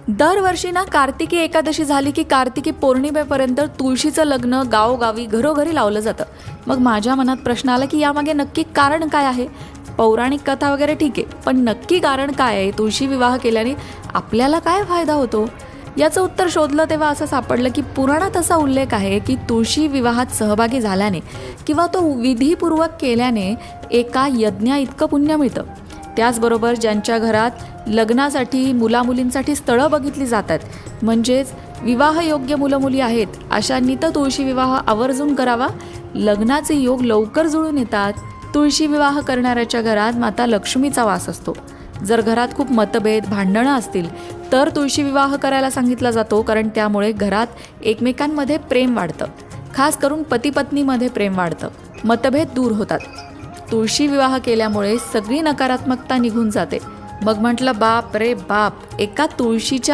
दरवर्षी ना कार्तिकी एकादशी झाली की कार्तिकी पौर्णिमेपर्यंत तुळशीचं लग्न गावोगावी घरोघरी लावलं जातं. मग माझ्या मनात प्रश्न आला की यामागे नक्की कारण काय आहे. पौराणिक कथा वगैरे ठीक आहे, पण नक्की कारण काय आहे. तुळशी विवाह केल्याने आपल्याला काय फायदा होतो. याचं उत्तर शोधलं तेव्हा असं सापडलं की पुराणात असा उल्लेख आहे की तुळशी विवाहात सहभागी झाल्याने किंवा तो विधीपूर्वक केल्याने एका यज्ञा इतकं पुण्य मिळतं. त्याचबरोबर ज्यांच्या घरात लग्नासाठी मुलामुलींसाठी स्थळं बघितली जातात, म्हणजेच विवाहयोग्य मुलं मुली आहेत, अशांनी तर तुळशी विवाह आवर्जून करावा. लग्नाचे योग लवकर जुळून येतात. तुळशी विवाह करणाऱ्याच्या घरात माता लक्ष्मीचा वास असतो. जर घरात खूप मतभेद भांडणं असतील तर तुळशी विवाह करायला सांगितला जातो, कारण त्यामुळे घरात एकमेकांमध्ये प्रेम वाढतं. खास करून पती पत्नीमध्ये प्रेम वाढतं, मतभेद दूर होतात. तुळशी विवाह केल्यामुळे सगळी नकारात्मकता निघून जाते. मग म्हटलं बाप रे बाप, एका तुळशीच्या